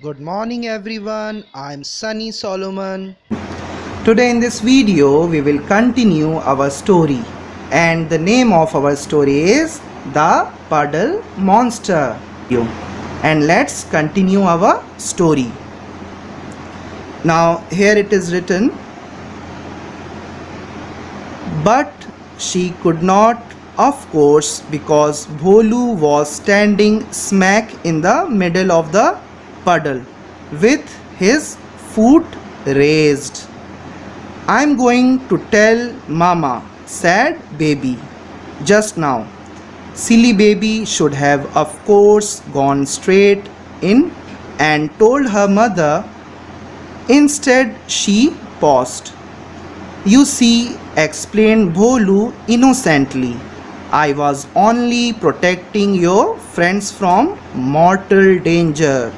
Good morning everyone, I'm Sunny Solomon. Today in this video we will continue our story, and the name of our story is The Puddle Monster. And let's continue our story. Now here it is written, but she could not, of course, because Bholu was standing smack in the middle of the puddle with his foot raised. I'm going to tell Mama, said Baby, just now. Silly Baby should have, of course, gone straight in and told her mother. Instead, she paused. You see, explained Bholu innocently, I was only protecting your friends from mortal danger.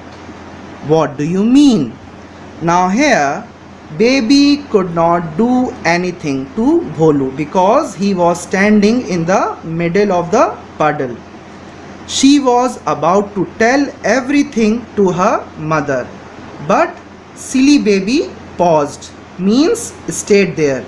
What do you mean? Now here, Baby could not do anything to Bholu because he was standing in the middle of the puddle. She was about to tell everything to her mother, but Silly Baby paused, means stayed there,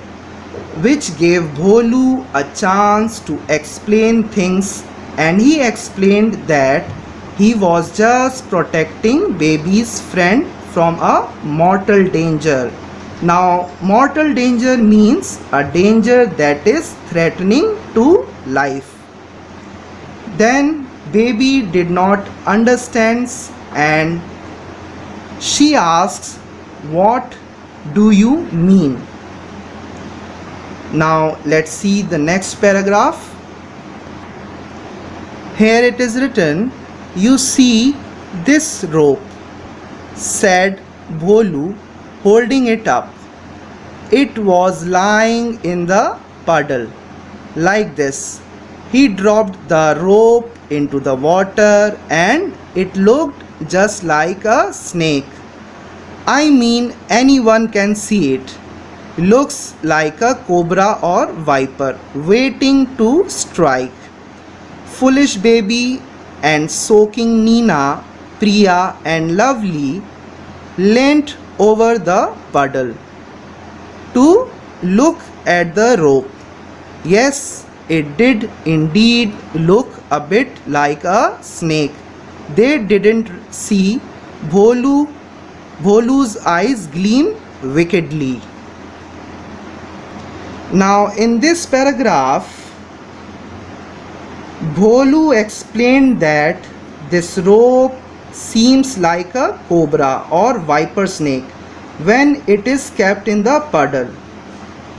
which gave Bholu a chance to explain things, and he explained that he was just protecting Baby's friend from a mortal danger. Now, mortal danger means a danger that is threatening to life. Then Baby did not understand and she asks, what do you mean? Now let's see the next paragraph. Here it is written, you see this rope, said Bholu, holding it up. It was lying in the puddle like this. He dropped the rope into the water and it looked just like a snake. I mean, anyone can see it. Looks like a cobra or viper waiting to strike. Foolish Baby and soaking Nina, Priya and Lovely leant over the puddle to look at the rope. Yes, it did indeed look a bit like a snake. They didn't see Bholu's eyes gleam wickedly. Now in this paragraph, Bholu explained that this rope seems like a cobra or viper snake when it is kept in the puddle.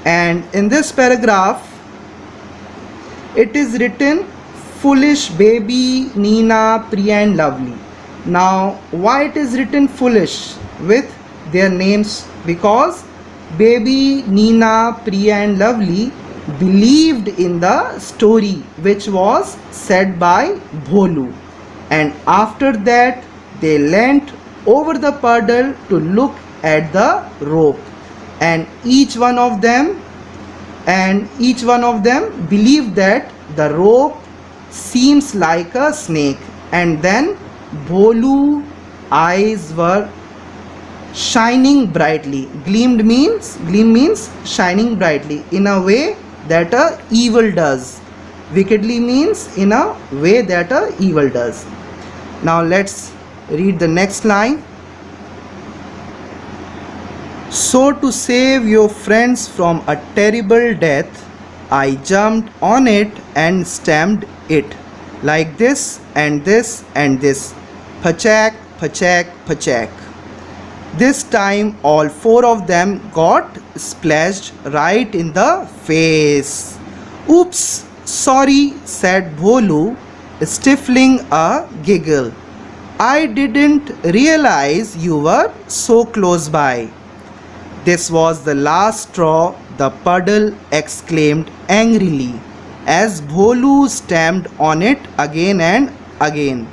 And in this paragraph, it is written foolish Baby, Nina, Priya and Lovely. Now why it is written foolish with their names? Because Baby, Nina, Priya and Lovely believed in the story which was said by Bholu, and after that they leant over the puddle to look at the rope, and each one of them believed that the rope seems like a snake, and then Bholu eyes were shining brightly. Gleam means shining brightly in a way that a evil does. Wickedly means in a way that a evil does. Now let's read the next line. So to save your friends from a terrible death, I jumped on it and stamped it like this and this and this. Pachak, pachak, pachak. This time all four of them got splashed right in the face. Oops, sorry, said Bholu, stifling a giggle. I didn't realize you were so close by. This was the last straw, the puddle exclaimed angrily as Bholu stamped on it again and again.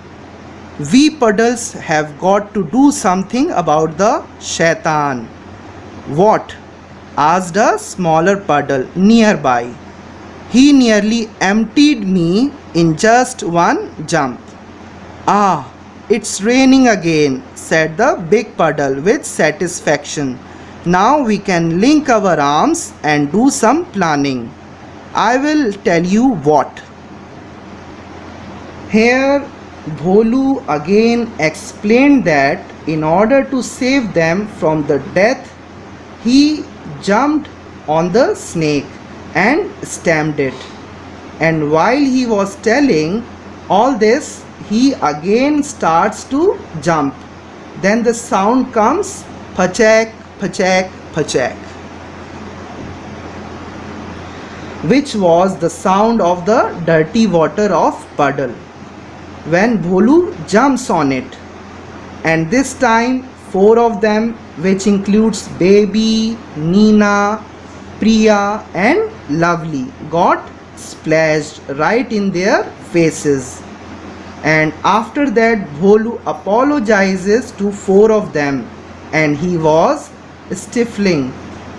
We puddles have got to do something about the shaitan. What? Asked a smaller puddle nearby. He nearly emptied me in just one jump. Ah, "It's raining again," said the big puddle with satisfaction. "Now we can link our arms and do some planning. I will tell you what." Here Bholu again explained that in order to save them from the death, he jumped on the snake and stamped it. And while he was telling all this, he again starts to jump. Then the sound comes, pachak, pachak, pachak, which was the sound of the dirty water of puddle when Bholu jumps on it. And this time 4 of them, which includes Baby, Nina, Priya and Lovely, got splashed right in their faces. And after that Bholu apologizes to 4 of them, and he was stifling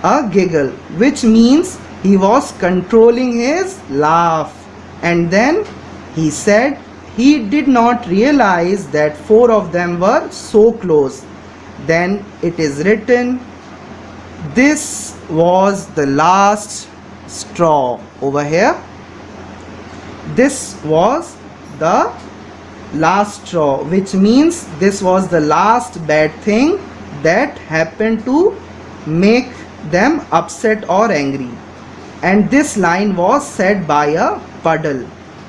a giggle, which means he was controlling his laugh. And then he said he did not realize that 4 of them were so close. Then it is written, "This was the last straw." Over here, this was the last straw, which means this was the last bad thing that happened to make them upset or angry. And this line was said by a puddle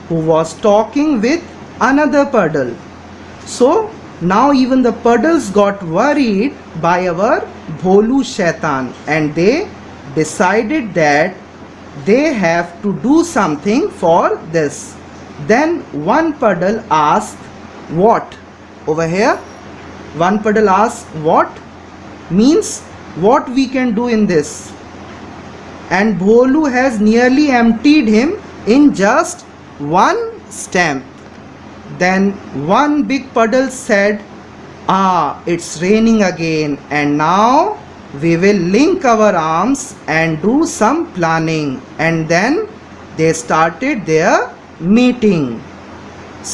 who was talking with another puddle. So now even the puddles got worried by our Bholu Shaitan, and they decided that they have to do something for this. Then one puddle asked, "What?" Over here, one puddle asked, "What?" means what we can do in this. And Bholu has nearly emptied him in just one stamp. Then one big puddle said, "It's raining again, and now we will link our arms and do some planning." And then they started their meeting.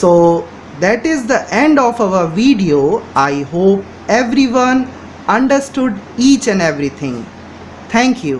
So that is the end of our video. I hope everyone understood each and everything. Thank you.